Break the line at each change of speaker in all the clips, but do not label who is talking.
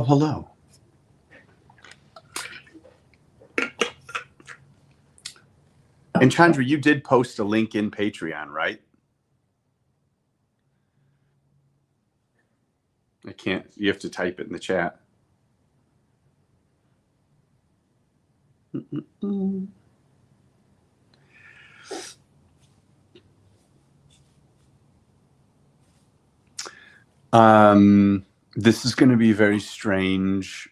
hello. And Chandra, you did post a link in Patreon, right? I can't, you have to type it in the chat. This is going to be very strange.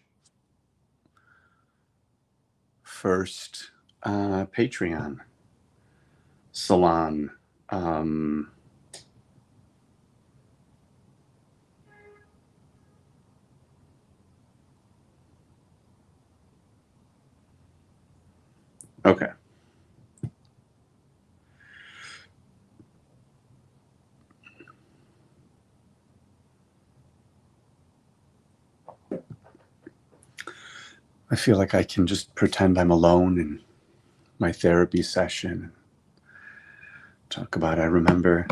First Patreon salon. Okay. I feel like I can just pretend I'm alone in my therapy session. Talk about, I remember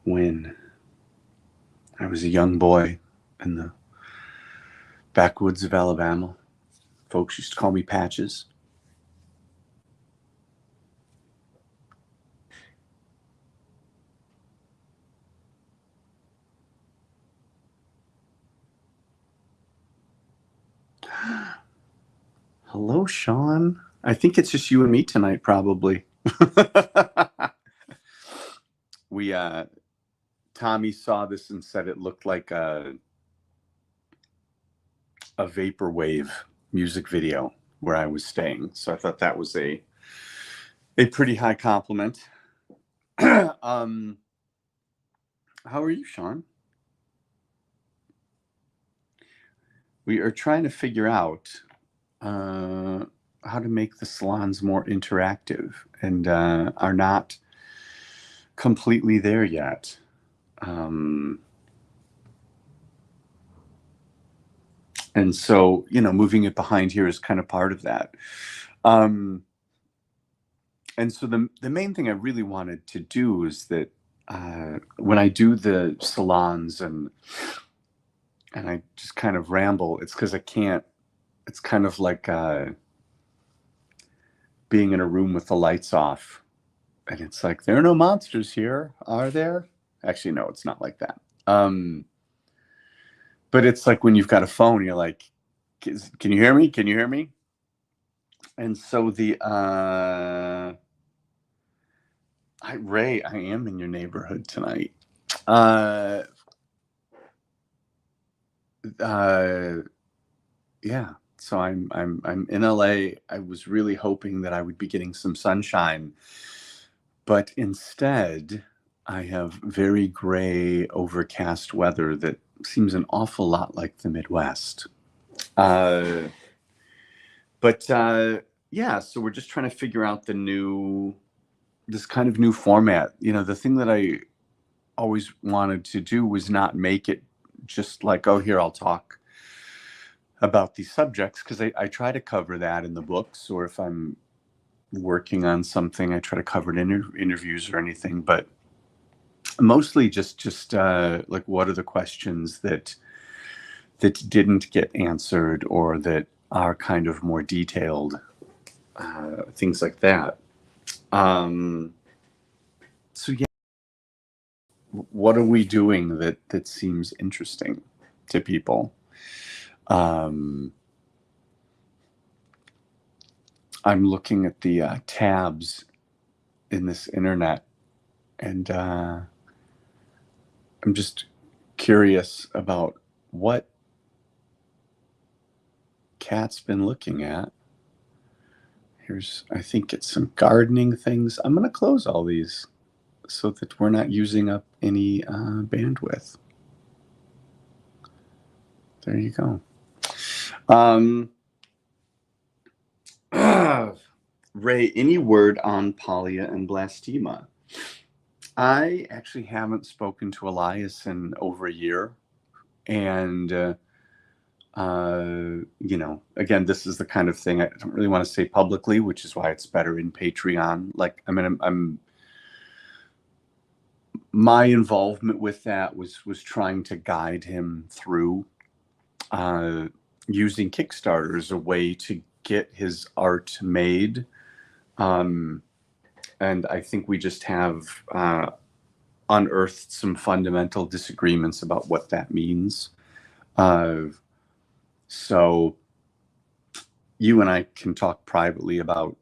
when I was a young boy in the backwoods of Alabama. Folks used to call me Patches. Hello, Sean. I think it's just you and me tonight, probably. Tommy saw this and said it looked like a vaporwave music video where I was staying. So I thought that was a pretty high compliment. How are you, Sean? We are trying to figure out how to make the salons more interactive, and are not completely there yet. And so, moving it behind here is kind of part of that. And so the main thing I really wanted to do is that when I do the salons and I just kind of ramble, it's because I can't. It's kind of like being in a room with the lights off, and it's like, there are no monsters here, are there? Actually, no, it's not like that. But it's like when you've got a phone, you're like, can you hear me? Can you hear me? And so Ray, I am in your neighborhood tonight. Yeah. So I'm in LA. I was really hoping that I would be getting some sunshine, but instead I have very gray, overcast weather that seems an awful lot like the Midwest. Yeah, so we're just trying to figure out this kind of new format. The thing that I always wanted to do was not make it just like, oh, here, I'll talk about these subjects, because I try to cover that in the books, or if I'm working on something, I try to cover it in interviews or anything, but mostly just like, what are the questions that didn't get answered, or that are kind of more detailed, things like that. So yeah, what are we doing that seems interesting to people? I'm looking at the tabs in this internet, and I'm just curious about what Kat's been looking at. I think it's some gardening things. I'm going to close all these so that we're not using up any bandwidth. There you go. Ray, any word on Polya and Blastema? I actually haven't spoken to Elias in over a year. And, again, this is the kind of thing I don't really want to say publicly, which is why it's better in Patreon. Like, I mean, my involvement with that was trying to guide him through using Kickstarter as a way to get his art made. And I think we just have unearthed some fundamental disagreements about what that means. So you and I can talk privately about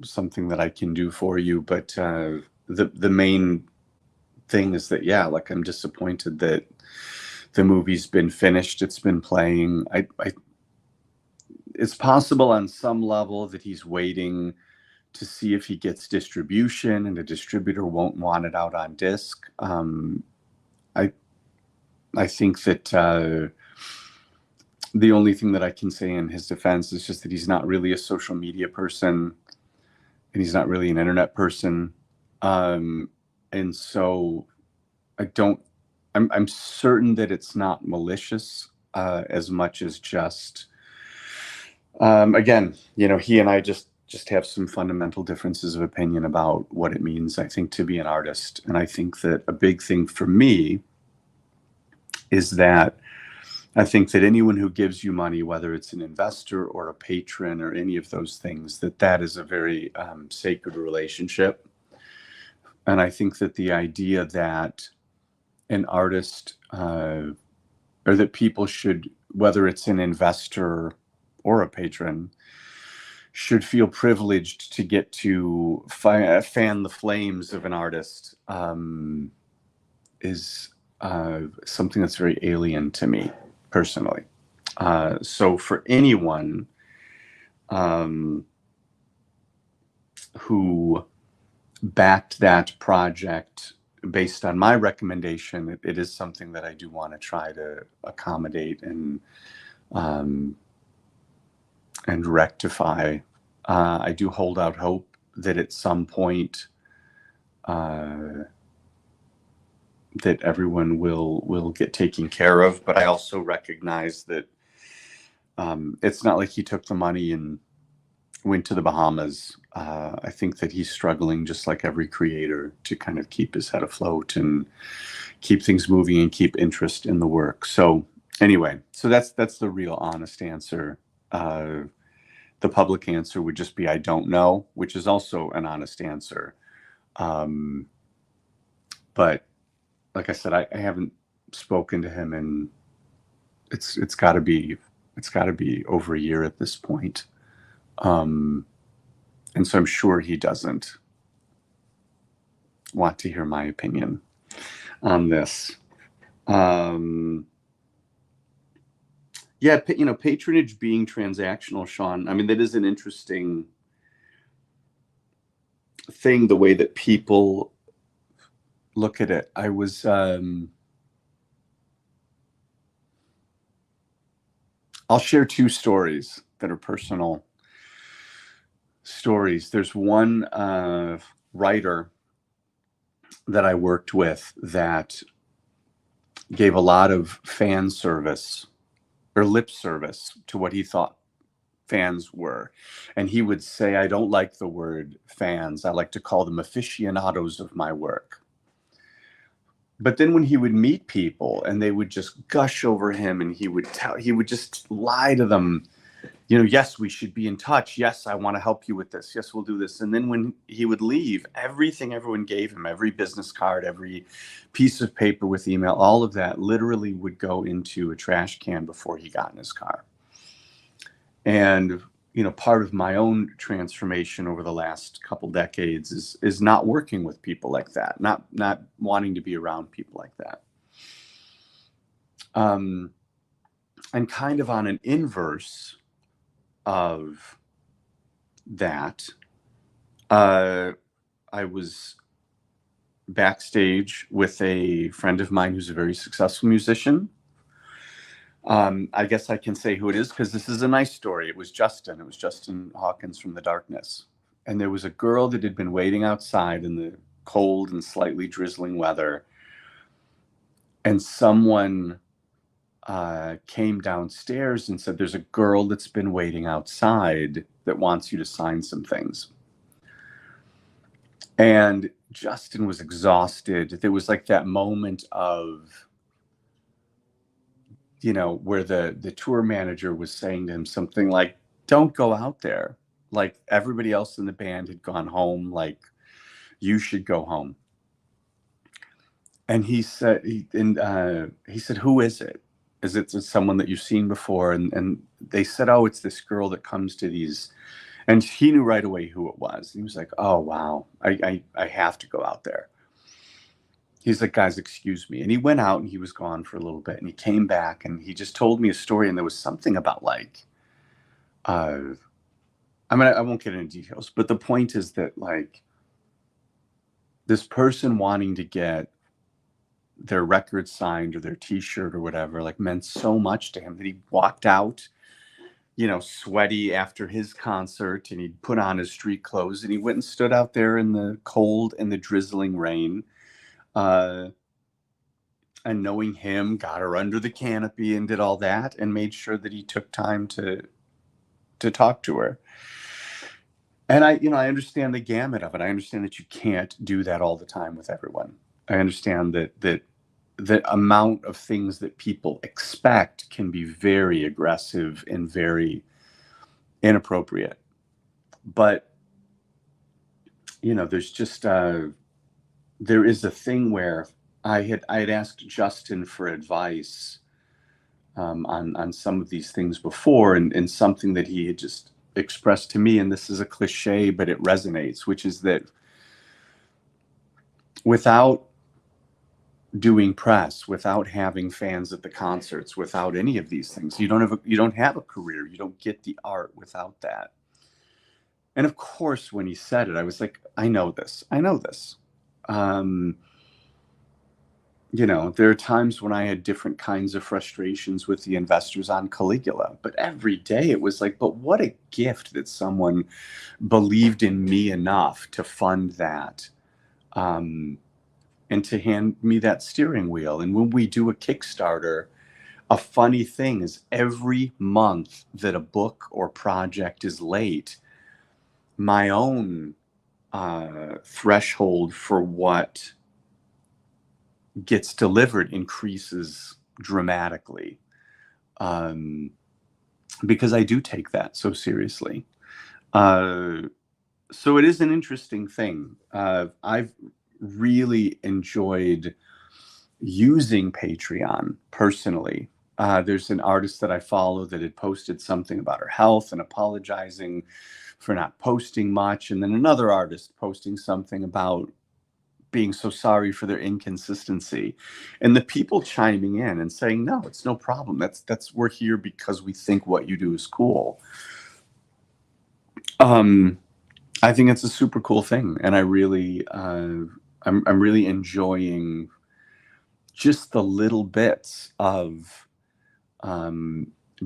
something that I can do for you, but the main thing is that, yeah, like, I'm disappointed that the movie's been finished. It's been playing. It's possible on some level that he's waiting to see if he gets distribution and the distributor won't want it out on disc. I think that the only thing that I can say in his defense is just that he's not really a social media person and he's not really an internet person. And so I'm certain that it's not malicious as much as just, again, he and I just have some fundamental differences of opinion about what it means, I think, to be an artist. And I think that a big thing for me is that I think that anyone who gives you money, whether it's an investor or a patron or any of those things, that is a very sacred relationship. And I think that the idea that an artist or that people should, whether it's an investor or a patron, should feel privileged to get to fan the flames of an artist is something that's very alien to me personally. So for anyone who backed that project based on my recommendation, it is something that I do want to try to accommodate and rectify. I do hold out hope that at some point that everyone will get taken care of, but I also recognize that it's not like he took the money and went to the Bahamas. I think that he's struggling, just like every creator, to kind of keep his head afloat and keep things moving and keep interest in the work. So anyway, so that's the real honest answer. The public answer would just be, I don't know, which is also an honest answer. But like I said, I haven't spoken to him, and it's got to be over a year at this point. And so I'm sure he doesn't want to hear my opinion on this. Yeah, patronage being transactional, Sean. I mean, that is an interesting thing, the way that people look at it. I was I'll share two stories that are personal stories. There's one writer that I worked with that gave a lot of fan service or lip service to what he thought fans were. And he would say, I don't like the word fans. I like to call them aficionados of my work. But then when he would meet people and they would just gush over him, and he would just lie to them, yes, we should be in touch. Yes, I want to help you with this. Yes, we'll do this. And then when he would leave, everything everyone gave him, every business card, every piece of paper with email, all of that literally would go into a trash can before he got in his car. And part of my own transformation over the last couple decades is not working with people like that, not wanting to be around people like that. And kind of on an inverse of that, I was backstage with a friend of mine who's a very successful musician. I guess I can say who it is because this is a nice story. It was Justin Hawkins from The Darkness. And there was a girl that had been waiting outside in the cold and slightly drizzling weather. And someone came downstairs and said, there's a girl that's been waiting outside that wants you to sign some things. And Justin was exhausted. There was like that moment of, you know, where the tour manager was saying to him something like, don't go out there. Like everybody else in the band had gone home. Like you should go home. And he said, he said, who is it? Is it someone that you've seen before? And they said, oh, it's this girl that comes to these. And he knew right away who it was. He was like, oh, wow, I have to go out there. He's like, guys, excuse me. And he went out and he was gone for a little bit. And he came back and he just told me a story. And there was something about like, I mean, I won't get into details, but the point is that like this person wanting to get their record signed or their t-shirt or whatever, like meant so much to him that he walked out, you know, sweaty after his concert, and he put on his street clothes and he went and stood out there in the cold and the drizzling rain. And knowing him, got her under the canopy and did all that and made sure that he took time to talk to her. And I, you know, I understand the gamut of it. I understand that you can't do that all the time with everyone. I understand that the amount of things that people expect can be very aggressive and very inappropriate. But, you know, there's just, there is a thing where I had asked Justin for advice on some of these things before, and something that he had just expressed to me, and this is a cliche, but it resonates, which is that without doing press, without having fans at the concerts, without any of these things, you don't have a career. You don't get the art without that. And of course, when he said it, I was like, I know this. You know, there are times when I had different kinds of frustrations with the investors on Caligula, but every day it was like, but what a gift that someone believed in me enough to fund that. And to hand me that steering wheel. And when we do a Kickstarter, a funny thing is every month that a book or project is late, my own threshold for what gets delivered increases dramatically, because I do take that so seriously. So it is an interesting thing. I've really enjoyed using Patreon personally. There's an artist that I follow that had posted something about her health and apologizing for not posting much. And then another artist posting something about being so sorry for their inconsistency. And the people chiming in and saying, no, it's no problem. That's we're here because we think what you do is cool. I think it's a super cool thing. And I really, I'm really enjoying just the little bits of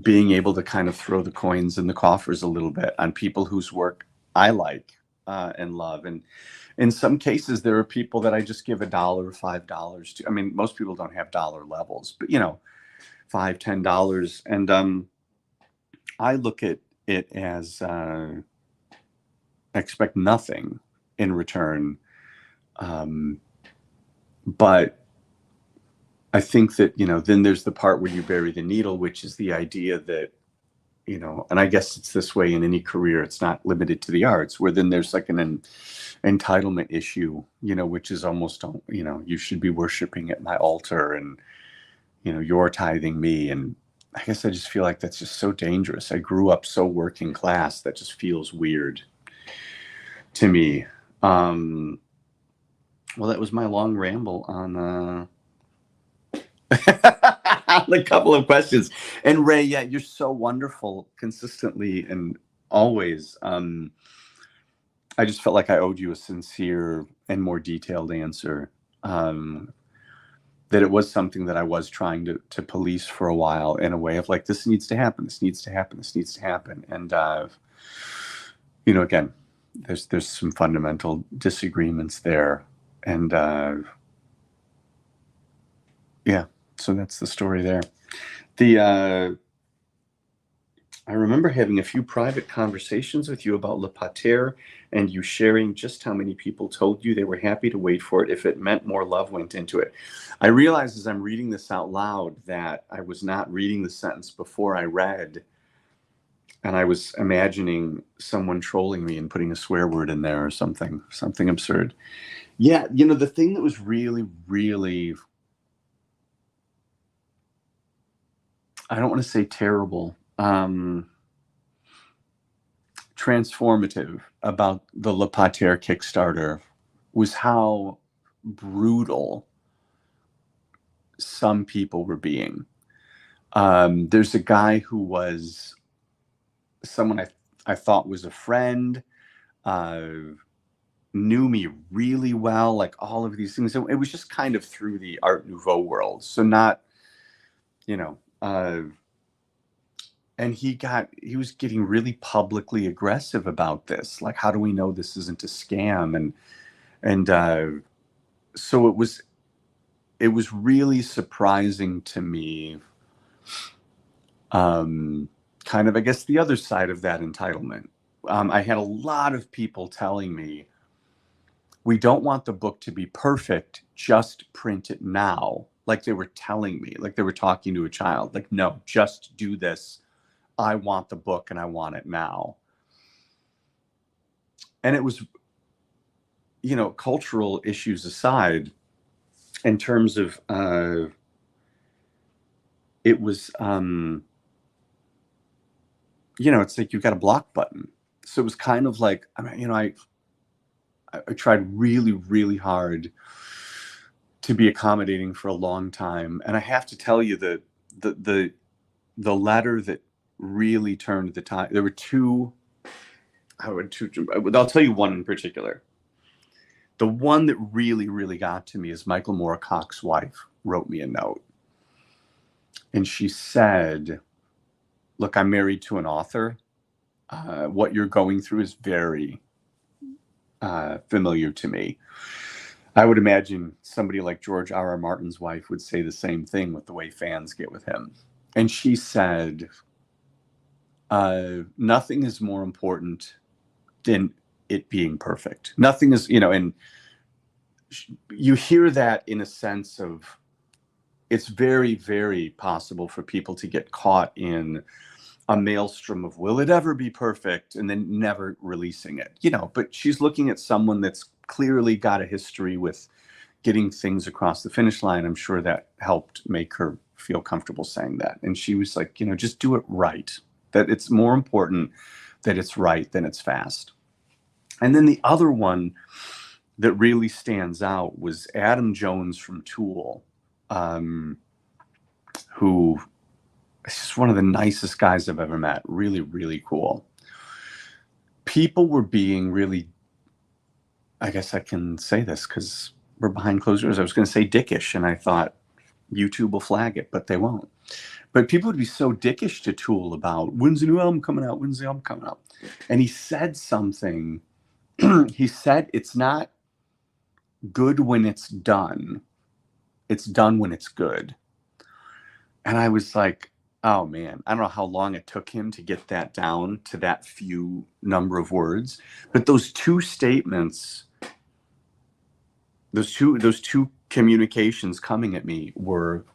being able to kind of throw the coins in the coffers a little bit on people whose work I like and love. And in some cases, there are people that I just give $1 or $5 to. I mean, most people don't have dollar levels, but you know, $5, $10. And I look at it as expect nothing in return. But I think that, you know, then there's the part where you bury the needle, which is the idea that, you know, and I guess it's this way in any career, it's not limited to the arts, where then there's like an entitlement issue, you know, which is almost, you know, you should be worshiping at my altar and, you know, you're tithing me. And I guess I just feel like that's just so dangerous. I grew up so working class that just feels weird to me. Well, that was my long ramble on a couple of questions. And Ray, yeah, you're so wonderful consistently and always. I just felt like I owed you a sincere and more detailed answer. That it was something that I was trying to police for a while in a way of like, this needs to happen, this needs to happen, this needs to happen. And you know, again, there's some fundamental disagreements there. And yeah, so that's the story there. The I remember having a few private conversations with you about Le Pater and you sharing just how many people told you they were happy to wait for it if it meant more love went into it. I realized as I'm reading this out loud that I was not reading the sentence before I read, and I was imagining someone trolling me and putting a swear word in there or something absurd. Yeah, you know, the thing that was really, really, I don't want to say terrible, transformative about the Le Pater Kickstarter was how brutal some people were being. There's a guy who was someone I thought was a friend, uh, knew me really well, like all of these things. It was just kind of through the Art Nouveau world. So not, you know, and he was getting really publicly aggressive about this. Like, how do we know this isn't a scam? And so it was really surprising to me, kind of, I guess, the other side of that entitlement. I had a lot of people telling me, we don't want the book to be perfect, just print it now. Like they were telling me, like they were talking to a child, like, no, just do this. I want the book and I want it now. And it was, you know, cultural issues aside, in terms of, it was, you know, it's like you've got a block button. So it was kind of like, I mean, you know, I tried really, really hard to be accommodating for a long time. And I have to tell you that the letter that really turned the tide, there were two, I'll tell you one in particular. The one that really, really got to me is Michael Moorcock's wife wrote me a note. And she said, look, I'm married to an author. What you're going through is very familiar to me. I would imagine somebody like George R.R. Martin's wife would say the same thing with the way fans get with him. And she said, nothing is more important than it being perfect. Nothing is, you know, and you hear that in a sense of, it's very, very possible for people to get caught in a maelstrom of, will it ever be perfect? And then never releasing it, you know, but she's looking at someone that's clearly got a history with getting things across the finish line. I'm sure that helped make her feel comfortable saying that. And she was like, you know, just do it right. That it's more important that it's right than it's fast. And then the other one that really stands out was Adam Jones from Tool, who is just one of the nicest guys I've ever met. Really, really cool. People were being really, I guess I can say this because we're behind closed doors. I was going to say dickish, and I thought YouTube will flag it, but they won't. But people would be so dickish to Tool about, when's the new album coming out? When's the album coming out? And he said something. He said, it's not good when it's done. It's done when it's good. And I was like, oh man, I don't know how long it took him to get that down to that few number of words. But those two statements, those two communications coming at me were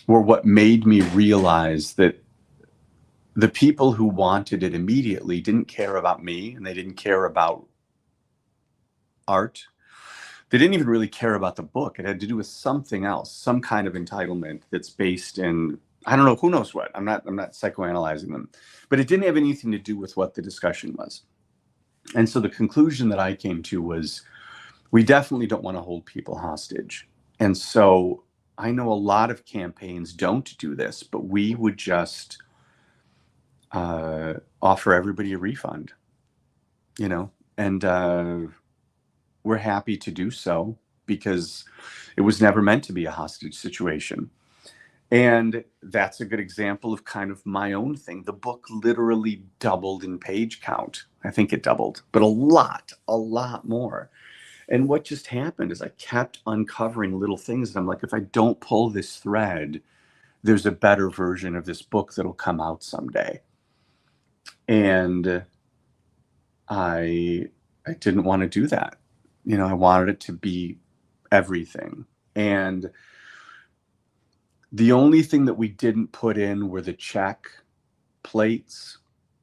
what made me realize that the people who wanted it immediately didn't care about me, and they didn't care about art. They didn't even really care about the book. It had to do with something else, some kind of entitlement that's based in, I don't know, who knows what. I'm not psychoanalyzing them, but it didn't have anything to do with what the discussion was. And so the conclusion that I came to was, we definitely don't want to hold people hostage. And so I know a lot of campaigns don't do this, but we would just offer everybody a refund, you know, and we're happy to do so because it was never meant to be a hostage situation. And that's a good example of kind of my own thing. The book literally doubled in page count. I think it doubled, but a lot more. And what just happened is I kept uncovering little things. And I'm like, if I don't pull this thread, there's a better version of this book that'll come out someday. And I didn't want to do that. You know, I wanted it to be everything. And the only thing that we didn't put in were the check plates.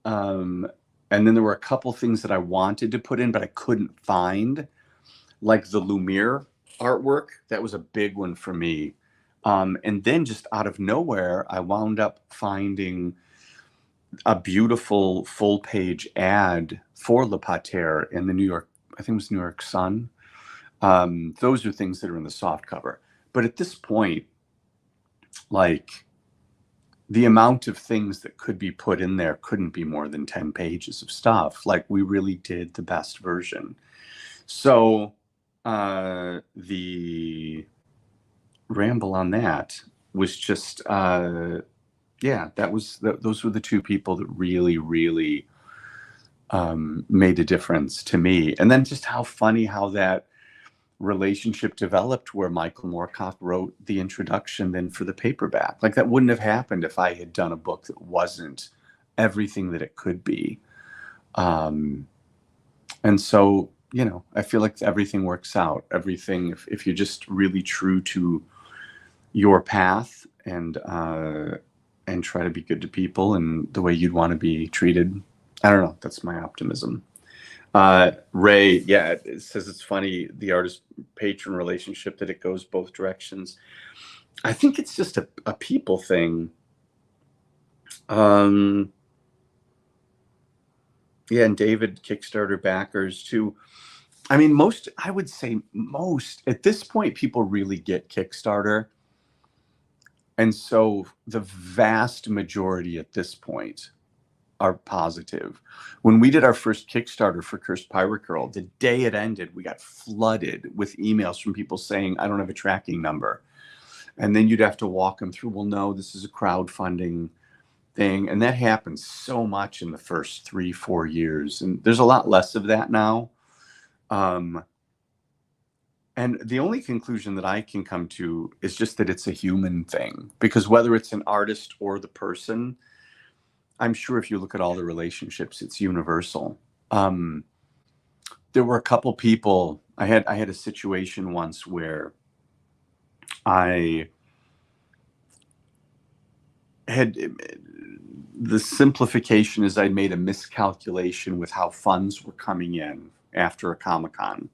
And then there were a couple things that I wanted to put in, but I couldn't find, like the Lumiere artwork. That was a big one for me. And then just out of nowhere, I wound up finding a beautiful full page ad for Le Pater in the New York, I think it was New York Sun. Those are things that are in the soft cover. But at this point, like, the amount of things that could be put in there couldn't be more than 10 pages of stuff. Like, we really did the best version. So the ramble on that was just, yeah, those were the two people that really, really made a difference to me. And then just how funny how that relationship developed, where Michael Moorcock wrote the introduction then for the paperback. Like, that wouldn't have happened if I had done a book that wasn't everything that it could be. And so, you know, I feel like everything works out. Everything, if you're just really true to your path and try to be good to people and the way you'd want to be treated. I don't know. That's my optimism. Ray, yeah, it says it's funny, the artist-patron relationship, that it goes both directions. I think it's just a people thing. Yeah, and David, Kickstarter backers too. I mean, I would say most, at this point, people really get Kickstarter. And so the vast majority at this point are positive. When we did our first Kickstarter for Cursed Pirate Girl, the day it ended, we got flooded with emails from people saying, I don't have a tracking number. And then you'd have to walk them through, well, no, this is a crowdfunding thing. And that happens so much in the first 3-4 years. And there's a lot less of that now. And the only conclusion that I can come to is just that it's a human thing, because whether it's an artist or the person, I'm sure if you look at all the relationships, it's universal. There were a couple people, I had a situation once where I had, the simplification is I'd made a miscalculation with how funds were coming in after a Comic-Con.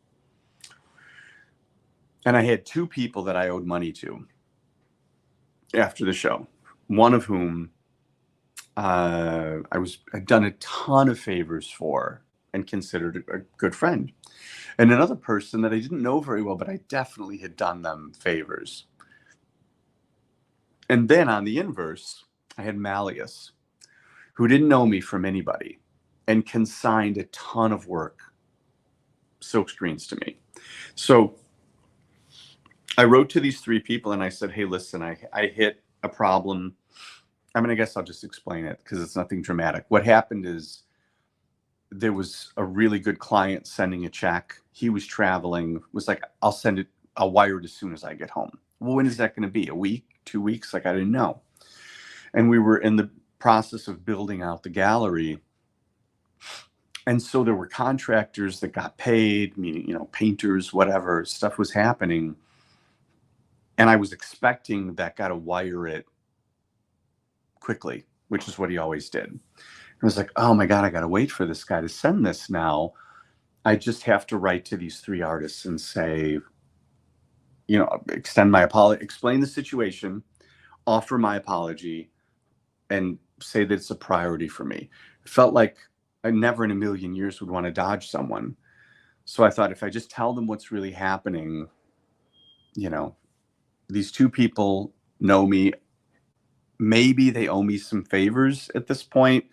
And I had two people that I owed money to after the show, one of whom I'd done a ton of favors for and considered a good friend. And another person that I didn't know very well, but I definitely had done them favors. And then on the inverse, I had Malleus, who didn't know me from anybody and consigned a ton of work, silk screens, to me. So I wrote to these three people and I said, hey, listen, I hit a problem. I mean, I guess I'll just explain it because it's nothing dramatic. What happened is there was a really good client sending a check. He was traveling, was like, I'll wire it as soon as I get home. Well, when is that going to be? A week, 2 weeks? Like, I didn't know. And we were in the process of building out the gallery. And so there were contractors that got paid, meaning, you know, painters, whatever, stuff was happening. And I was expecting that guy to wire it quickly, which is what he always did. I was like, oh my God, I got to wait for this guy to send this now. I just have to write to these three artists and say, you know, extend my apology, explain the situation, offer my apology, and say that it's a priority for me. It felt like I never in a million years would want to dodge someone. So I thought, if I just tell them what's really happening, you know, these two people know me. Maybe they owe me some favors at this point,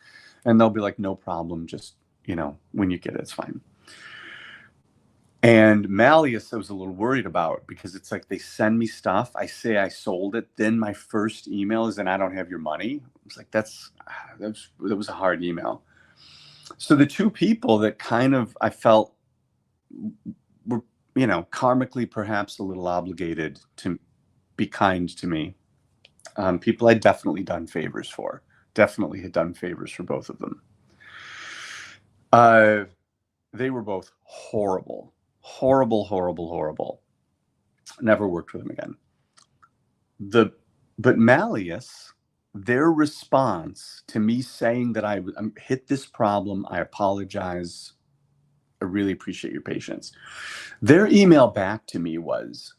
and they'll be like, no problem. Just, you know, when you get it, it's fine. And Malleus, I was a little worried about, because it's like they send me stuff. I say I sold it. Then my first email is, and I don't have your money. It's like, that was a hard email. So the two people that kind of I felt were, you know, karmically perhaps a little obligated to be kind to me, People I'd definitely done favors for. Definitely had done favors for both of them. They were both horrible, horrible, horrible, horrible. Never worked with them again. But Malleus, their response to me saying that I hit this problem, I apologize, I really appreciate your patience. Their email back to me was,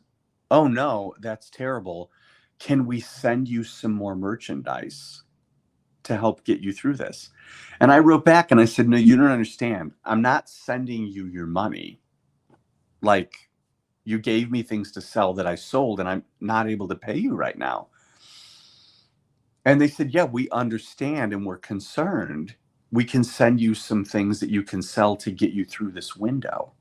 oh no, that's terrible. Can we send you some more merchandise to help get you through this? And I wrote back and I said, no, you don't understand. I'm not sending you your money. Like, you gave me things to sell that I sold and I'm not able to pay you right now. And they said, yeah, we understand and we're concerned. We can send you some things that you can sell to get you through this window.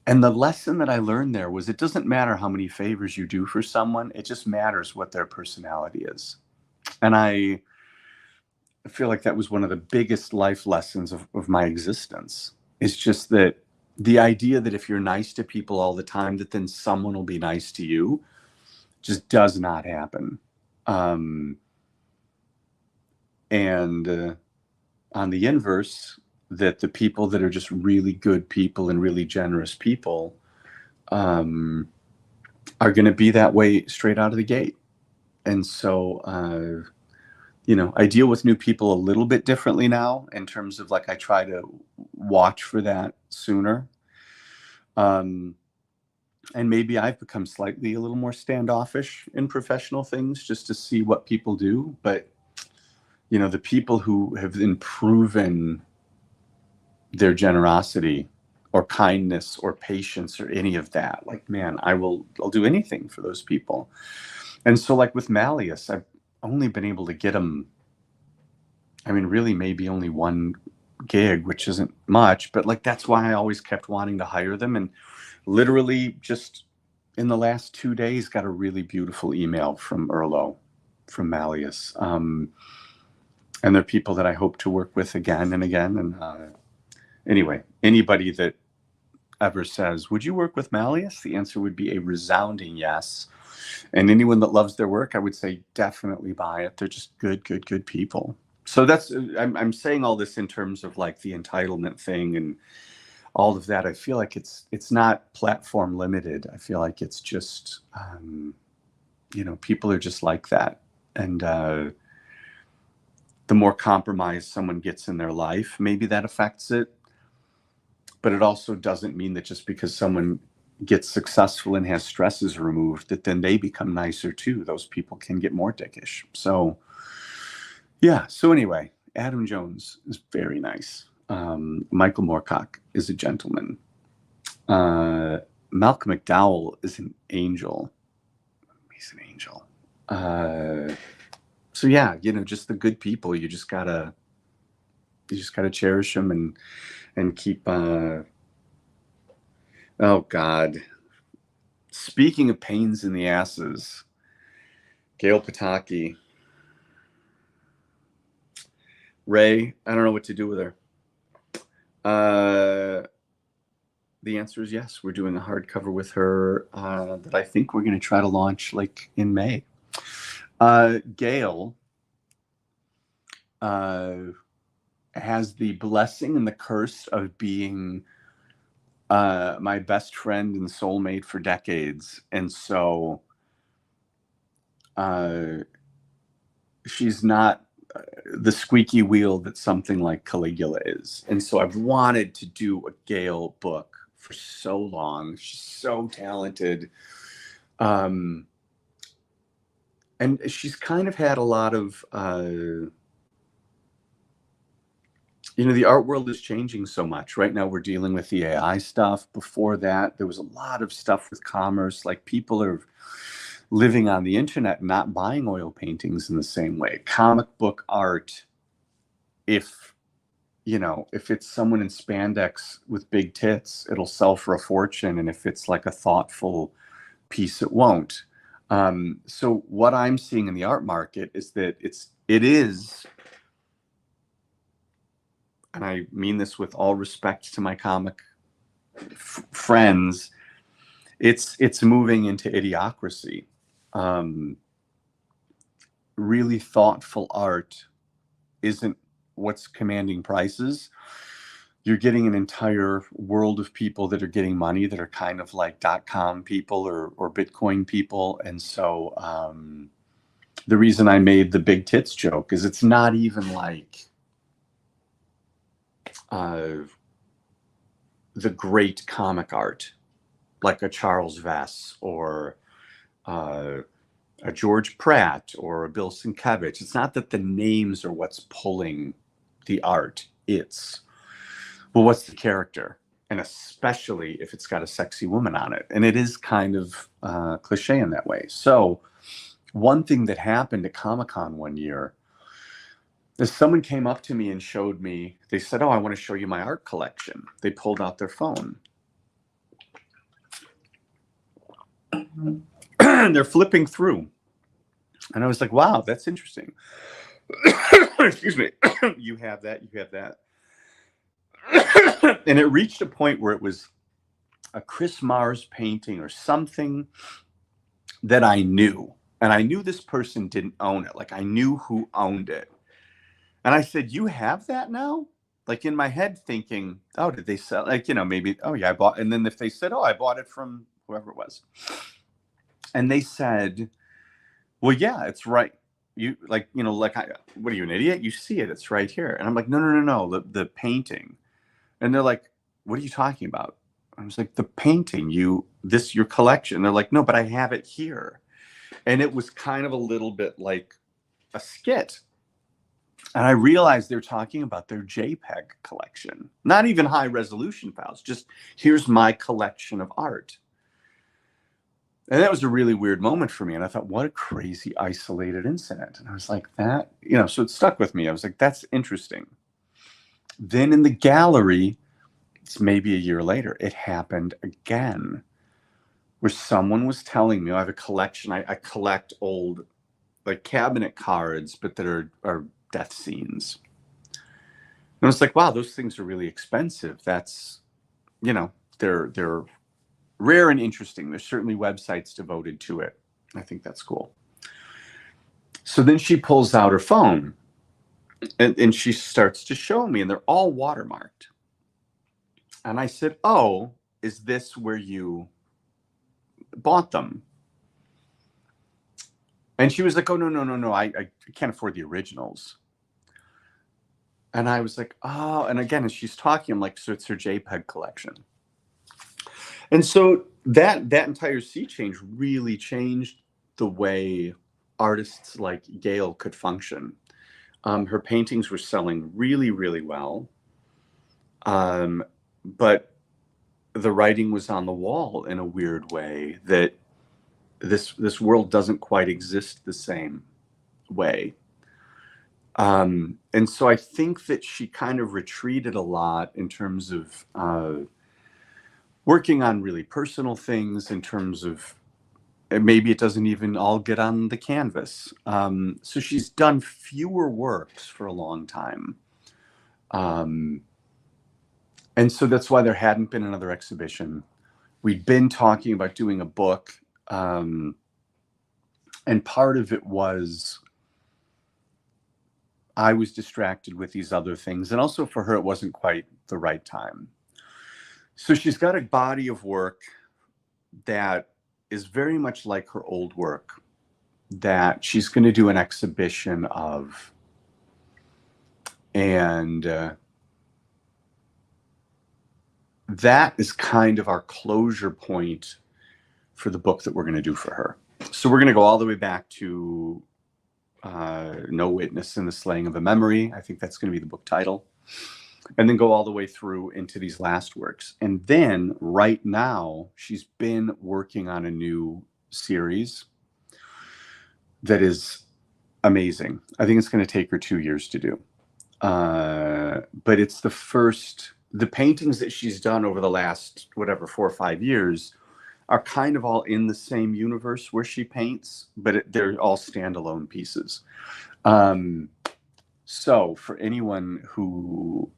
And the lesson that I learned there was, it doesn't matter how many favors you do for someone. It just matters what their personality is. And I feel like that was one of the biggest life lessons of my existence. It's just that the idea that if you're nice to people all the time, that then someone will be nice to you, just does not happen. And on the inverse, that the people that are just really good people and really generous people are going to be that way straight out of the gate. And so, I deal with new people a little bit differently now in terms of, like, I try to watch for that sooner. And maybe I've become slightly a little more standoffish in professional things just to see what people do. But, the people who have been proven their generosity or kindness or patience or any of that, like, man, I'll do anything for those people. And so, like, with Malleus, I've only been able to get him, really maybe only one gig, which isn't much, but, like, that's why I always kept wanting to hire them. And literally just in the last 2 days got a really beautiful email from Malleus. And they're people that I hope to work with again and again. And anyway, anybody that ever says, would you work with Malleus? The answer would be a resounding yes. And anyone that loves their work, I would say definitely buy it. They're just good people. So I'm saying all this in terms of, like, the entitlement thing and all of that. I feel like it's not platform limited. I feel like it's just, people are just like that. And the more compromise someone gets in their life, maybe that affects it. But it also doesn't mean that just because someone gets successful and has stresses removed, that then they become nicer too. Those people can get more dickish. So, yeah. So anyway, Adam Jones is very nice. Michael Moorcock is a gentleman. Malcolm McDowell is an angel. He's an angel. So yeah, just the good people. You just gotta cherish them and keep. Oh God. Speaking of pains in the asses, Gail Pataki. Ray, I don't know what to do with her. The answer is yes. We're doing a hardcover with her that I think we're going to try to launch, like, in May. Gail has the blessing and the curse of being my best friend and soulmate for decades. And so she's not the squeaky wheel that something like Caligula is. And so I've wanted to do a Gail book for so long. She's so talented. And she's kind of had a lot of, the art world is changing so much. Right now we're dealing with the AI stuff. Before that, there was a lot of stuff with commerce. Like, people are living on the internet, not buying oil paintings in the same way. Comic book art, if it's someone in spandex with big tits, it'll sell for a fortune. And if it's like a thoughtful piece, it won't. So what I'm seeing in the art market is that it is, and I mean this with all respect to my comic friends, it's moving into idiocracy. really thoughtful art isn't what's commanding prices. You're getting an entire world of people that are getting money that are kind of like .com people or Bitcoin people. And so the reason I made the big tits joke is it's not even like the great comic art, like a Charles Vess or a George Pratt or a Bill Sienkiewicz. It's not that the names are what's pulling the art. It's, well, what's the character? And especially if it's got a sexy woman on it. And it is kind of cliche in that way. So one thing that happened at Comic-Con one year is someone came up to me and showed me, they said, oh, I want to show you my art collection. They pulled out their phone. And they're flipping through. And I was like, wow, that's interesting. Excuse me. You have that, you have that. And it reached a point where it was a Chris Mars painting or something that I knew. And I knew this person didn't own it. Like I knew who owned it. And I said, you have that now? Like in my head thinking, oh, did they sell? Like, you know, maybe, oh yeah, I bought. And then if they said, oh, I bought it from whoever it was. And they said, well, yeah, it's right. You like, you know, like, what are you, an idiot? You see it, it's right here. And I'm like, no, the painting. And they're like, what are you talking about? I was like, the painting, your collection. They're like, no, but I have it here. And it was kind of a little bit like a skit. And I realized they're talking about their JPEG collection, not even high resolution files, just here's my collection of art. And that was a really weird moment for me. And I thought, what a crazy isolated incident. And I was like, that, you know, so it stuck with me. I was like, that's interesting. Then in the gallery, it's maybe a year later, it happened again, where someone was telling me, I have a collection. I collect old like cabinet cards, but that are death scenes. And I was like, wow, those things are really expensive. That's, you know, they're rare and interesting. There's certainly websites devoted to it. I think that's cool. So then she pulls out her phone and she starts to show me, and they're all watermarked. And I said, oh, is this where you bought them? And she was like, oh, no. I can't afford the originals. And I was like, oh, and again, as she's talking, I'm like, so it's her JPEG collection. And so that entire sea change really changed the way artists like Gail could function. Her paintings were selling really, really well. But the writing was on the wall in a weird way that this world doesn't quite exist the same way. And so I think that she kind of retreated a lot in terms of working on really personal things, in terms of maybe it doesn't even all get on the canvas. So she's done fewer works for a long time. And so that's why there hadn't been another exhibition. We'd been talking about doing a book. And part of it was I was distracted with these other things. And also for her, it wasn't quite the right time. So she's got a body of work that is very much like her old work that she's going to do an exhibition of. And that is kind of our closure point for the book that we're going to do for her. So we're going to go all the way back to No Witness in the Slaying of a Memory. I think that's going to be the book title. And then go all the way through into these last works. And then right now, she's been working on a new series that is amazing. I think it's going to take her 2 years to do. But it's the paintings that she's done over the last, 4 or 5 years are kind of all in the same universe where she paints, but they're all standalone pieces. So for anyone who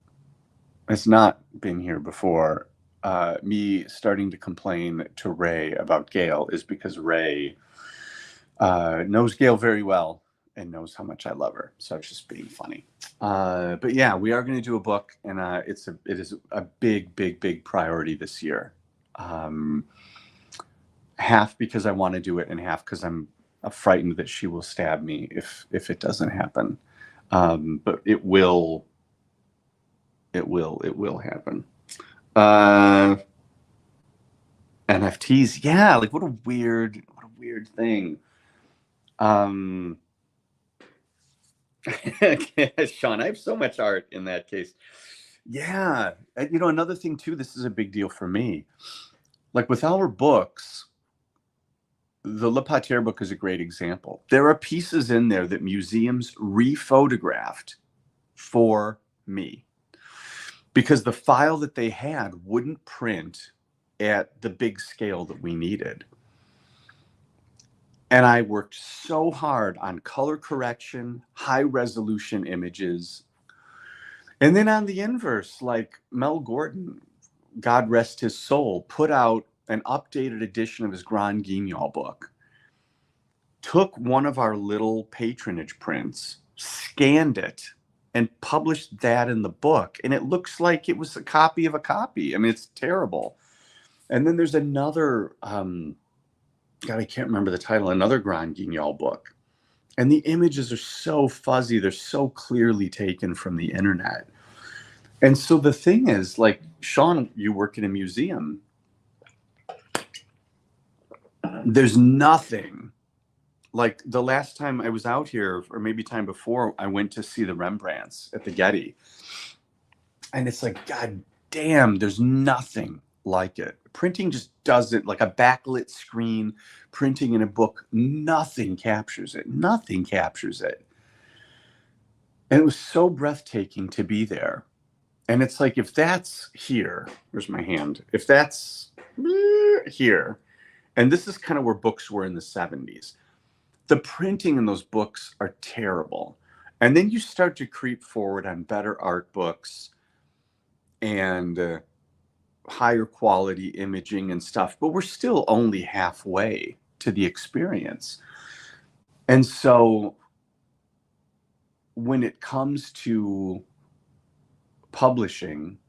has not been here before, me starting to complain to Ray about Gail is because Ray knows Gail very well and knows how much I love her. So I was just being funny. But yeah, we are going to do a book, and it is a big, big, big priority this year. Half because I want to do it, and half because I'm frightened that she will stab me if it doesn't happen. But it will happen. NFTs, yeah, like what a weird thing. Sean, I have so much art in that case. Yeah, another thing too. This is a big deal for me. Like with our books, the Le Pater book is a great example. There are pieces in there that museums rephotographed for me because the file that they had wouldn't print at the big scale that we needed. And I worked so hard on color correction, high resolution images. And then on the inverse, like Mel Gordon, God rest his soul, put out an updated edition of his Grand Guignol book, took one of our little patronage prints, scanned it, and published that in the book. And it looks like it was a copy of a copy. I mean, it's terrible. And then there's another, God, I can't remember the title, another Grand Guignol book. And the images are so fuzzy. They're so clearly taken from the internet. And so the thing is, like, Sean, you work in a museum. There's nothing. Like the last time I was out here, or maybe time before, I went to see the Rembrandts at the Getty. And it's like, God damn, there's nothing like it. Printing just doesn't, like a backlit screen, printing in a book, nothing captures it. Nothing captures it. And it was so breathtaking to be there. And it's like, if that's here, where's my hand? If that's here, and this is kind of where books were in the 70s, the printing in those books are terrible. And then you start to creep forward on better art books and higher quality imaging and stuff, but we're still only halfway to the experience. And so when it comes to publishing,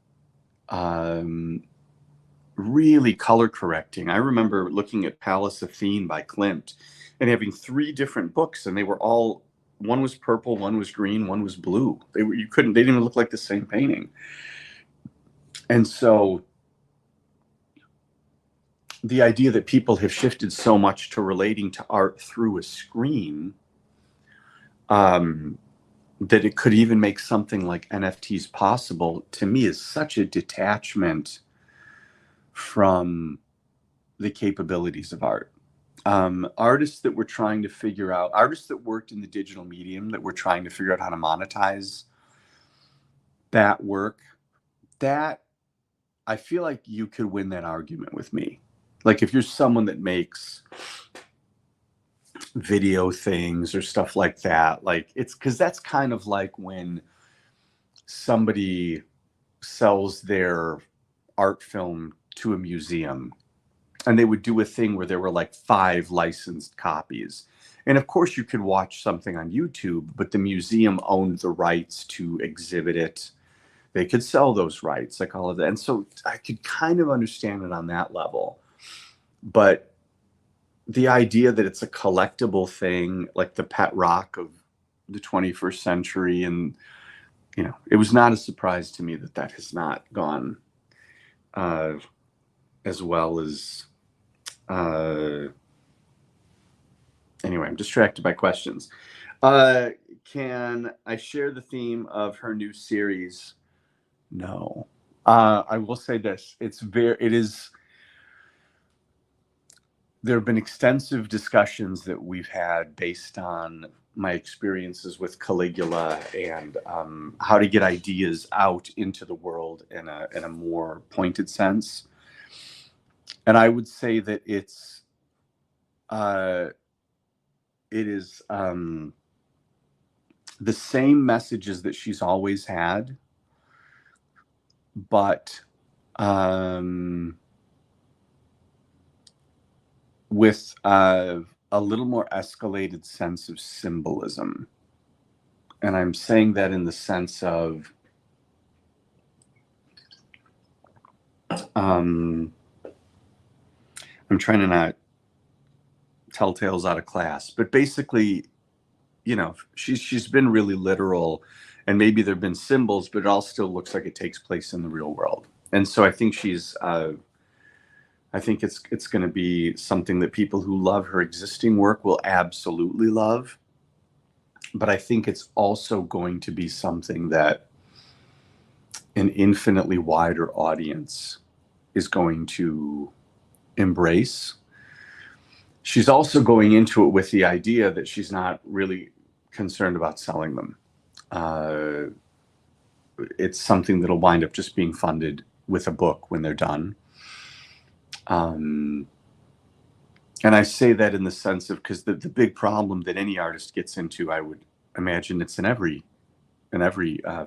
really color correcting, I remember looking at Pallas Athene by Klimt and having 3 different books, and they were all, one was purple, one was green, one was blue. They didn't even look like the same painting. And so the idea that people have shifted so much to relating to art through a screen, that it could even make something like NFTs possible, to me is such a detachment from the capabilities of art. Artists that were trying to figure out, artists that worked in the digital medium that were trying to figure out how to monetize that work, that I feel like you could win that argument with me. Like if you're someone that makes video things or stuff like that, like it's because that's kind of like when somebody sells their art film to a museum and they would do a thing where there were like 5 licensed copies. And of course you could watch something on YouTube, but the museum owned the rights to exhibit it. They could sell those rights, like all of that. And so I could kind of understand it on that level. But the idea that it's a collectible thing, like the pet rock of the 21st century, and, it was not a surprise to me that that has not gone as well as, anyway, I'm distracted by questions. Can I share the theme of her new series? No. I will say this. There have been extensive discussions that we've had based on my experiences with Caligula and how to get ideas out into the world in a more pointed sense. And I would say that it is the same messages that she's always had, but with a a little more escalated sense of symbolism. And I'm saying that in the sense of, I'm trying to not tell tales out of class, but basically, you know, she's been really literal, and maybe there've been symbols, but it all still looks like it takes place in the real world. And so I think I think it's going to be something that people who love her existing work will absolutely love. But I think it's also going to be something that an infinitely wider audience is going to embrace. She's also going into it with the idea that she's not really concerned about selling them. It's something that'll wind up just being funded with a book when they're done. And I say that in the sense of, because the big problem that any artist gets into, I would imagine it's in every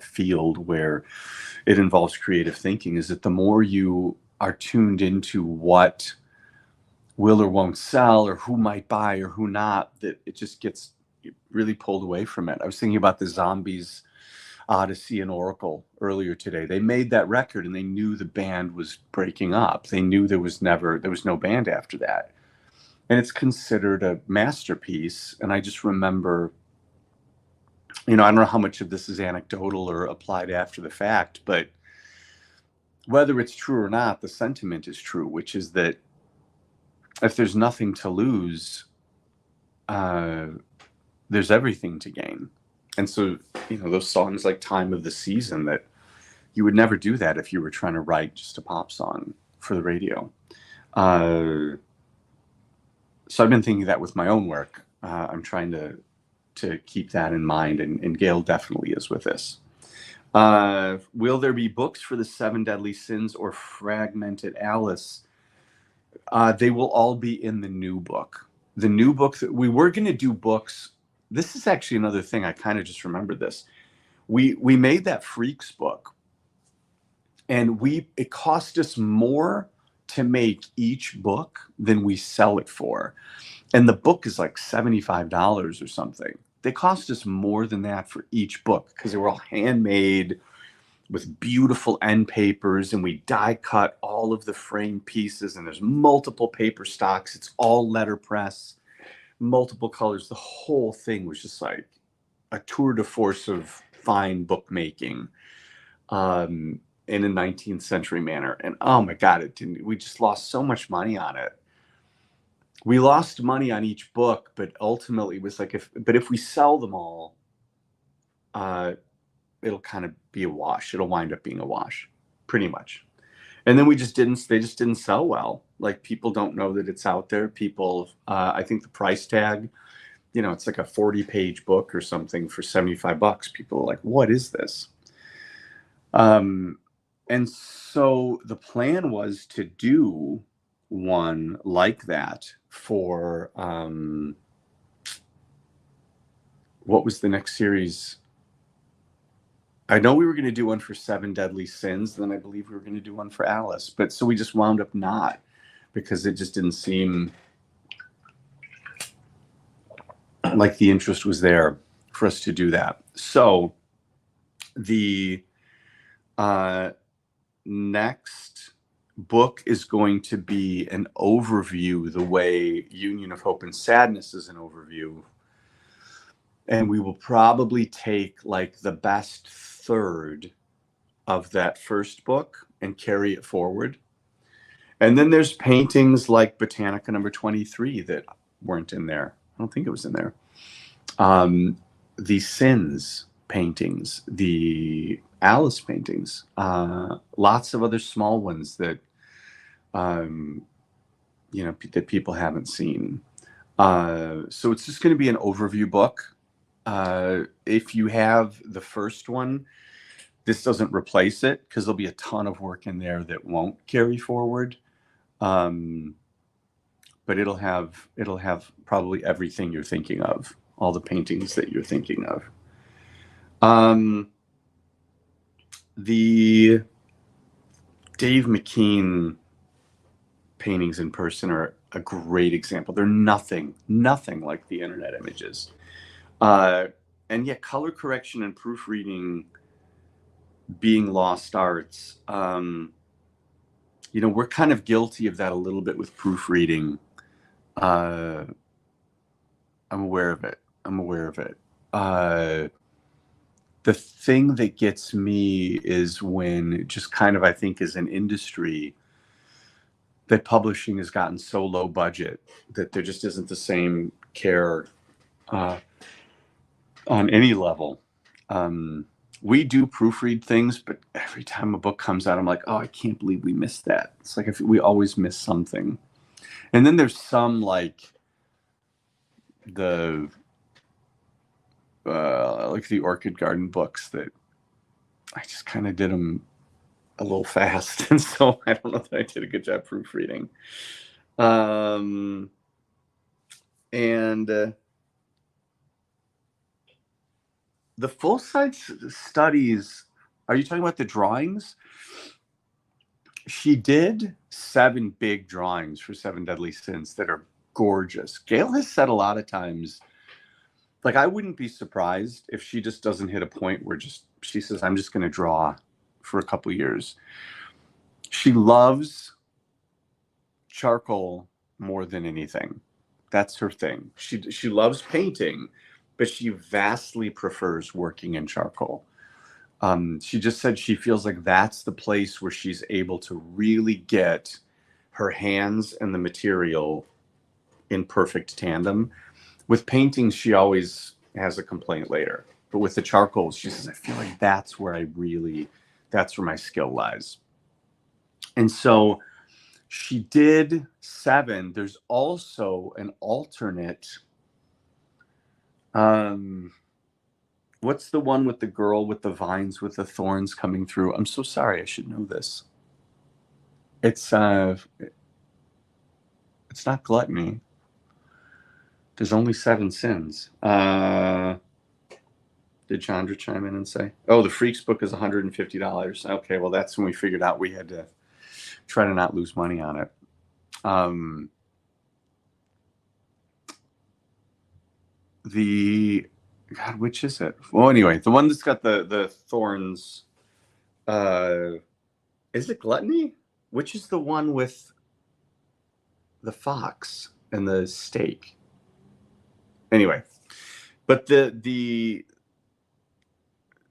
field where it involves creative thinking, is that the more you are tuned into what will or won't sell, or who might buy or who not, that it just gets really pulled away from it. I was thinking about the Zombies, Odyssey and Oracle earlier today. They made that record and they knew the band was breaking up. They knew there was no band after that. And it's considered a masterpiece. And I just remember, you know, I don't know how much of this is anecdotal or applied after the fact, but whether it's true or not, the sentiment is true, which is that if there's nothing to lose, there's everything to gain. And so, you know, those songs like Time of the Season, that you would never do that if you were trying to write just a pop song for the radio. So I've been thinking that with my own work. I'm trying to keep that in mind, and Gail definitely is with this. Will there be books for the 7 Deadly Sins or Fragmented Alice? They will all be in the new book. The new book that we were going to do books. This is actually another thing. I kind of just remembered this. We made that Freaks book, and it cost us more to make each book than we sell it for. And the book is like $75 or something. They cost us more than that for each book because they were all handmade with beautiful end papers, and we die cut all of the frame pieces, and there's multiple paper stocks. It's all letterpress, multiple colors. The whole thing was just like a tour de force of fine bookmaking in a 19th century manner. And oh my God, we just lost so much money on it. We lost money on each book, but ultimately it was like, if we sell them all, it'll kind of be a wash. It'll wind up being a wash, pretty much. And then they just didn't sell well. Like, people don't know that it's out there. People, I think the price tag, you know, it's like a 40-page book or something for $75. People are like, what is this? And so the plan was to do one like that for, what was the next series? I know we were going to do one for 7 Deadly Sins. Then I believe we were going to do one for Alice. But so we just wound up not, because it just didn't seem like the interest was there for us to do that. So the next book is going to be an overview, the way Union of Hope and Sadness is an overview. And we will probably take like the best third of that first book and carry it forward. And then there's paintings like Botanica number 23 that weren't in there. I don't think it was in there. The Sins paintings, the Alice paintings, lots of other small ones that, you know, that people haven't seen. So it's just going to be an overview book. If you have the first one, this doesn't replace it, because there'll be a ton of work in there that won't carry forward. But it'll have probably everything you're thinking of, all the paintings that you're thinking of. The Dave McKean paintings in person are a great example. They're nothing like the internet images. And yeah, color correction and proofreading being lost arts. You know, we're kind of guilty of that a little bit with proofreading. I'm aware of it. The thing that gets me is when just kind of, I think, as an industry, that publishing has gotten so low budget that there just isn't the same care on any level. We do proofread things, but every time a book comes out, I'm like, oh, I can't believe we missed that. It's like if we always miss something. And then there's some like the Orchid Garden books that I just kind of did them a little fast, and so I don't know that I did a good job proofreading. And the full-size studies, are you talking about the drawings? She did 7 big drawings for 7 Deadly Sins that are gorgeous. Gail has said a lot of times, like, I wouldn't be surprised if she just doesn't hit a point where she says, I'm just going to draw for a couple years. She loves charcoal more than anything. That's her thing. She loves painting, but she vastly prefers working in charcoal. She just said she feels like that's the place where she's able to really get her hands and the material in perfect tandem. With paintings, she always has a complaint later. But with the charcoal, she says, I feel like that's where that's where my skill lies. And so she did 7. There's also an alternate. What's the one with the girl with the vines with the thorns coming through? I'm so sorry. I should know this. It's not Gluttony. There's only 7 sins. Did Chandra chime in and say, oh, the Freaks book is $150. Okay, well, that's when we figured out we had to try to not lose money on it. God, which is it? Well, anyway, the one that's got the thorns, is it Gluttony? Which is the one with the fox and the stake? Anyway, but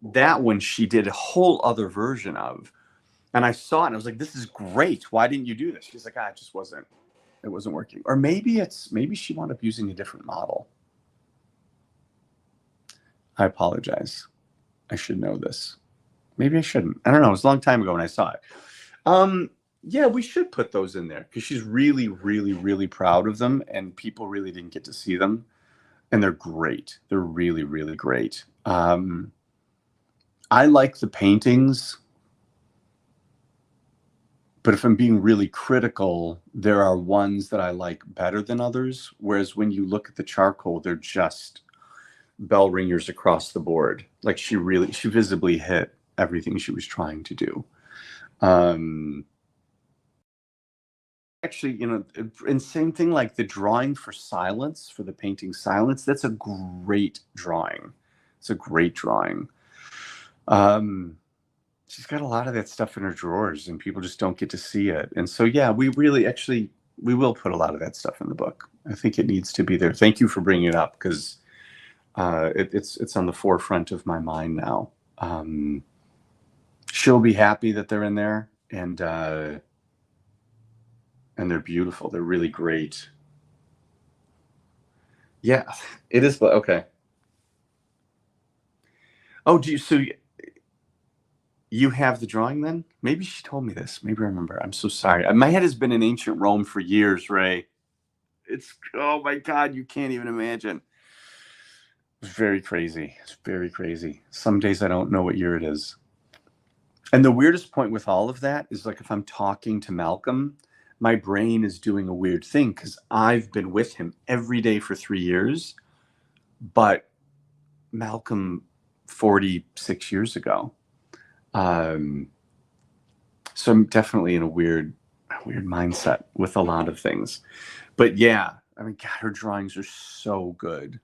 that one she did a whole other version of, and I saw it and I was like, this is great. Why didn't you do this? She's like, it wasn't working. Or maybe she wound up using a different model. I apologize. I should know this. Maybe I shouldn't. I don't know. It was a long time ago when I saw it. Yeah, we should put those in there because she's really, really, really proud of them, and people really didn't get to see them. And they're great. They're really, really great. I like the paintings, but if I'm being really critical, there are ones that I like better than others. Whereas when you look at the charcoal, they're just bell ringers across the board. Like she visibly hit everything she was trying to do. Actually, you know, and same thing like the drawing for Silence, for the painting Silence, that's a great drawing. It's a great drawing. She's got a lot of that stuff in her drawers and people just don't get to see it. And so, yeah, we will put a lot of that stuff in the book. I think it needs to be there. Thank you for bringing it up because it's on the forefront of my mind now. She'll be happy that they're in there, and they're beautiful. They're really great. Yeah, it is. Okay. Oh, so you have the drawing then? Maybe she told me this. Maybe I remember. I'm so sorry. My head has been in ancient Rome for years, Ray. Oh my God, you can't even imagine. It's very crazy. It's very crazy. Some days I don't know what year it is. And the weirdest point with all of that is like if I'm talking to Malcolm, my brain is doing a weird thing because I've been with him every day for 3 years, but Malcolm 46 years ago. So I'm definitely in a weird mindset with a lot of things. But yeah, I mean, God, her drawings are so good.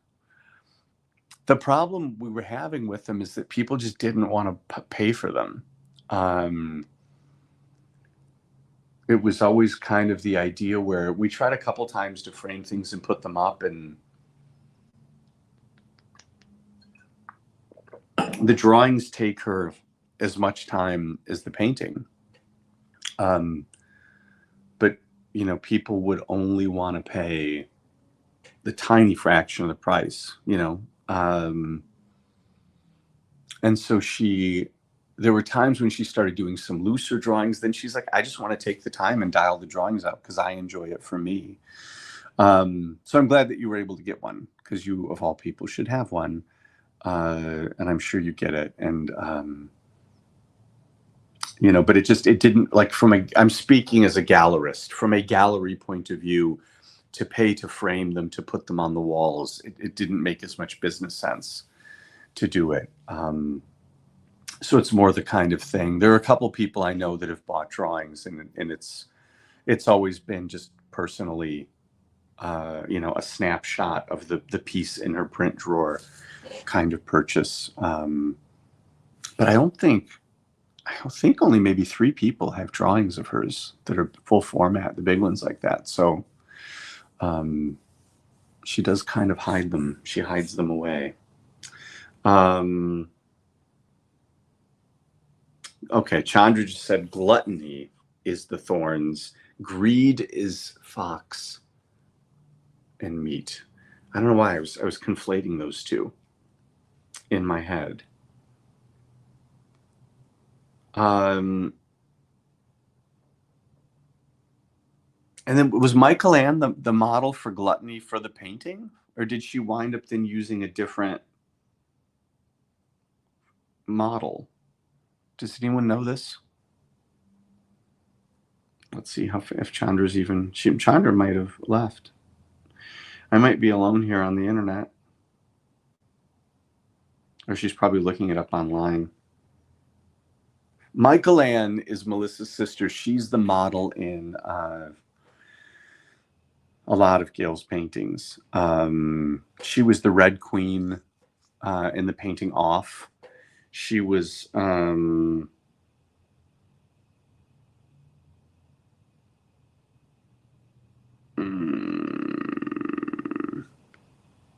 The problem we were having with them is that people just didn't want to pay for them. It was always kind of the idea where we tried a couple times to frame things and put them up, and the drawings take her as much time as the painting. But, you know, people would only want to pay the tiny fraction of the price, you know. And so there were times when she started doing some looser drawings. Then she's like, I just want to take the time and dial the drawings out because I enjoy it for me. So I'm glad that you were able to get one, because you, of all people, should have one. And I'm sure you get it. And, you know, but it didn't, like, I'm speaking as a gallerist, from a gallery point of view, to pay to frame them, to put them on the walls. It didn't make as much business sense to do it. So it's more the kind of thing. There are a couple people I know that have bought drawings, and it's always been just personally, you know, a snapshot of the piece in her print drawer kind of purchase. But I don't think only maybe 3 people have drawings of hers that are full format, the big ones like that. So she does kind of hide them. She hides them away. Okay, Chandra just said gluttony is the thorns, greed is fox and meat. I don't know why I was conflating those two in my head. And then was Michael Ann the model for gluttony for the painting, or did she wind up then using a different model? Does anyone know this? Let's see if Chandra's even. Chandra might have left. I might be alone here on the internet, or she's probably looking it up online. Michael Ann is Melissa's sister. She's the model in a lot of Gail's paintings. She was the Red Queen in the painting Off. She was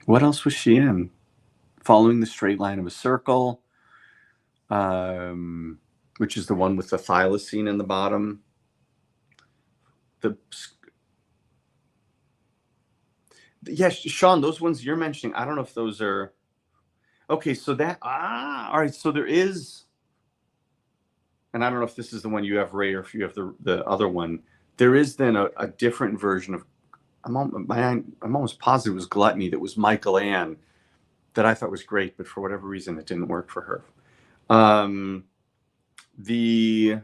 what else was she in? Following the Straight Line of a Circle, which is the one with the thylacine in the bottom. Yes, Sean, those ones you're mentioning, I don't know if those are okay. So that all right. So there is, and I don't know if this is the one you have, Ray, or if you have the other one. There is then a different version of. I'm almost positive it was Gluttony that was Michael Ann that I thought was great, but for whatever reason it didn't work for her. You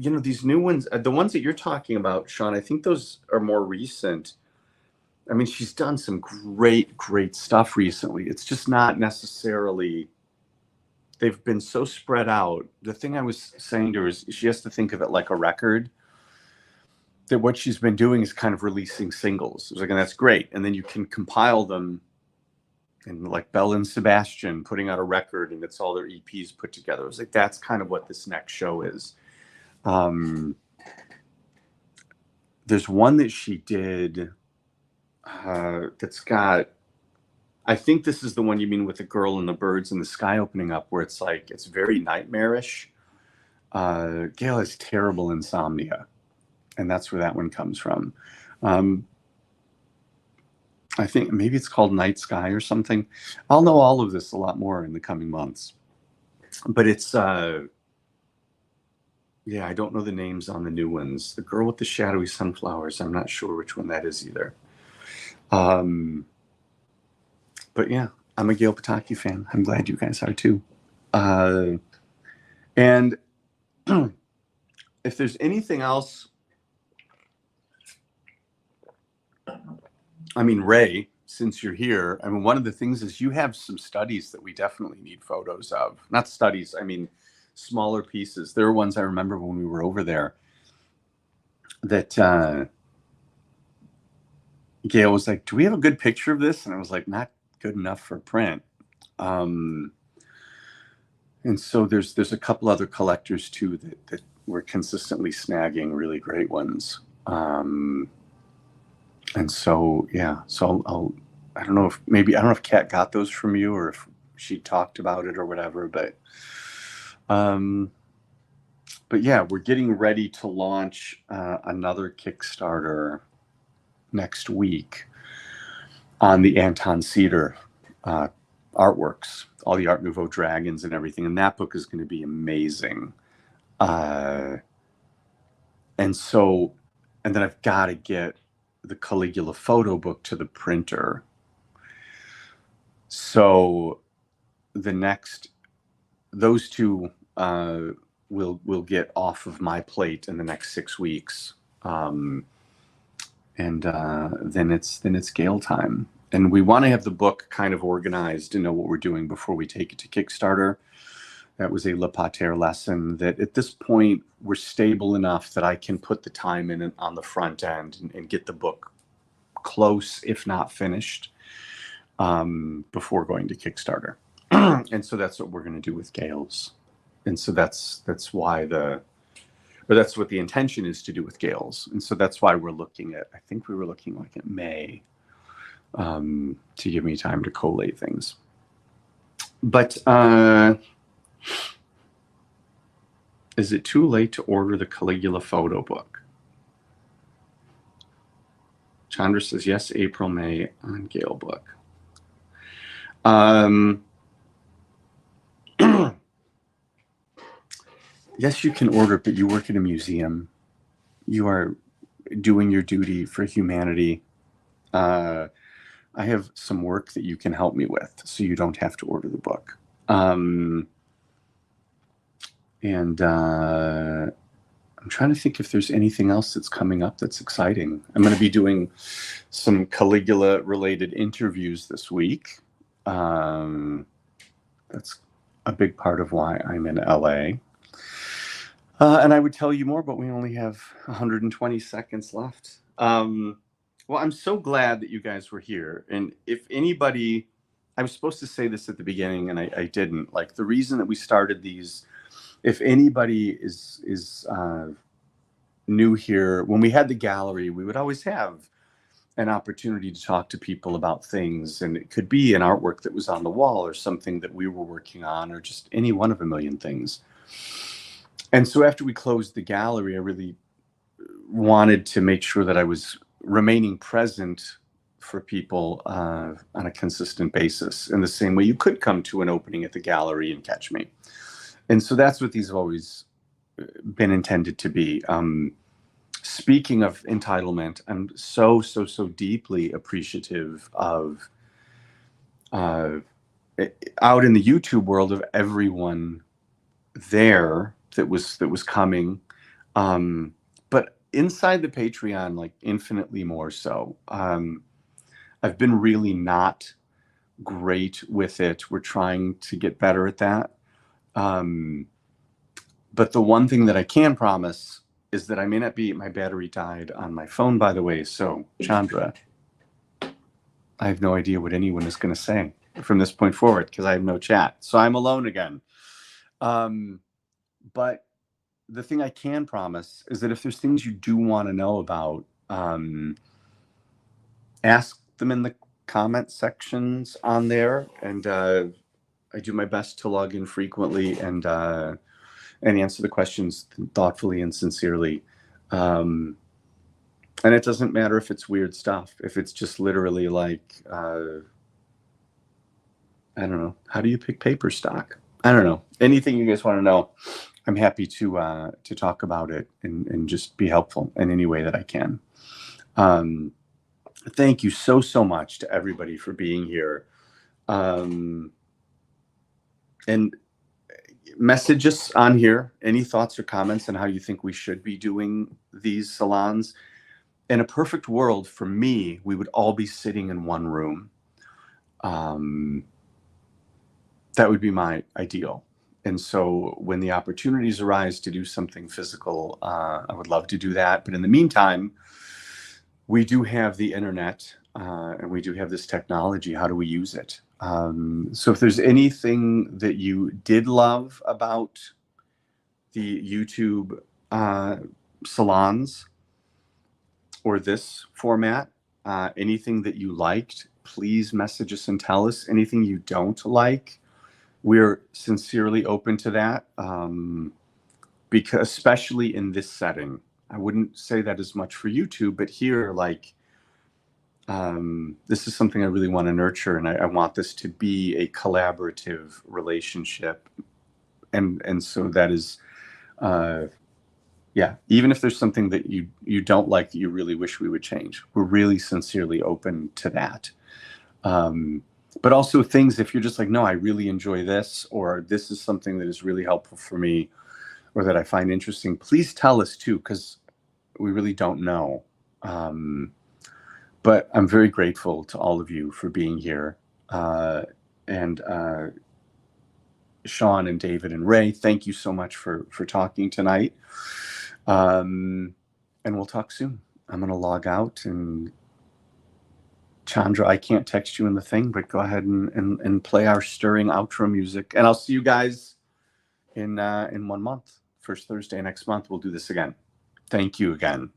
know, these new ones, the ones that you're talking about, Sean, I think those are more recent. I mean, she's done some great stuff recently. It's just not necessarily, they've been so spread out. The thing I was saying to her is she has to think of it like a record, that what she's been doing is kind of releasing singles. It's like, and that's great. And then you can compile them, and like Belle and Sebastian putting out a record, and it's all their EPs put together. It was like, that's kind of what this next show is. There's one that she did that's got, I think this is the one you mean with the girl and the birds and the sky opening up, where it's like, it's very nightmarish. Gail has terrible insomnia, and that's where that one comes from. I think maybe it's called Night Sky or something. I'll know all of this a lot more in the coming months. But it's, yeah, I don't know the names on the new ones. The girl with the shadowy sunflowers, I'm not sure which one that is either. But yeah, I'm a Gail Pataki fan. I'm glad you guys are too. And if there's anything else, I mean, Ray, since you're here, I mean, one of the things is you have some studies that we definitely need photos of. Not studies, I mean, smaller pieces. There are ones I remember when we were over there that Gail was like, "Do we have a good picture of this?" And I was like, "Not good enough for print." And so there's a couple other collectors too that we're consistently snagging really great ones. And so yeah, so I don't know if Kat got those from you or if she talked about it or whatever, but yeah, we're getting ready to launch another Kickstarter next week on the Anton Cedar artworks, all the Art Nouveau dragons and everything, and that book is going to be amazing. And then I've got to get the Caligula photo book to the printer. So those two will get off of my plate in the next 6 weeks. And then it's Gale time. And we want to have the book kind of organized and know what we're doing before we take it to Kickstarter. That was a Le Pater lesson that at this point we're stable enough that I can put the time in on the front end and get the book close, if not finished, before going to Kickstarter. And so that's what we're going to do with Gale's. And so that's what the intention is to do with Gale's. And so that's why we're looking at, I think we were looking like at May, to give me time to collate things. But is it too late to order the Caligula photo book? Chandra says, yes, April, May on Gale book. Yes, you can order, but you work at a museum. You are doing your duty for humanity. I have some work that you can help me with, so you don't have to order the book. And I'm trying to think if there's anything else that's coming up that's exciting. I'm going to be doing some Caligula-related interviews this week. That's a big part of why I'm in LA. And I would tell you more, but we only have 120 seconds left. Well, I'm so glad that you guys were here. And if anybody, I was supposed to say this at the beginning and I didn't. Like, the reason that we started these, if anybody is new here, when we had the gallery, we would always have an opportunity to talk to people about things. And it could be an artwork that was on the wall or something that we were working on or just any one of a million things. And so after we closed the gallery, I really wanted to make sure that I was remaining present for people on a consistent basis in the same way you could come to an opening at the gallery and catch me. And so that's what these have always been intended to be. Speaking of entitlement, I'm so deeply appreciative of out in the YouTube world of everyone there that was coming, but inside the Patreon, like infinitely more so. I've been really not great with it. We're trying to get better at that. But the one thing that I can promise is that I may not be, my battery died on my phone, by the way. So Chandra, I have no idea what anyone is going to say from this point forward because I have no chat. So I'm alone again. But the thing I can promise is that if there's things you do want to know about, ask them in the comment sections on there. And I do my best to log in frequently and answer the questions thoughtfully and sincerely. And it doesn't matter if it's weird stuff. If it's just literally like, I don't know, how do you pick paper stock? I don't know. Anything you guys want to know, I'm happy to talk about it and just be helpful in any way that I can. Thank you so much to everybody for being here. And message us on here, any thoughts or comments on how you think we should be doing these salons. In a perfect world, for me, we would all be sitting in one room. That would be my ideal. And so when the opportunities arise to do something physical, I would love to do that. But in the meantime, we do have the internet, and we do have this technology. How do we use it? So if there's anything that you did love about the YouTube salons or this format, anything that you liked, please message us and tell us. Anything you don't like, we're sincerely open to that, because especially in this setting. I wouldn't say that as much for YouTube, but here, like, this is something I really want to nurture, and I want this to be a collaborative relationship, and so that is, yeah. Even if there's something that you don't like that you really wish we would change, we're really sincerely open to that. But also things, if you're just like, no, I really enjoy this, or this is something that is really helpful for me, or that I find interesting, please tell us too, because we really don't know. But I'm very grateful to all of you for being here. And Sean and David and Ray, thank you so much for talking tonight. And we'll talk soon. I'm going to log out, and Chandra, I can't text you in the thing, but go ahead and play our stirring outro music. And I'll see you guys in 1 month. First Thursday next month, we'll do this again. Thank you again.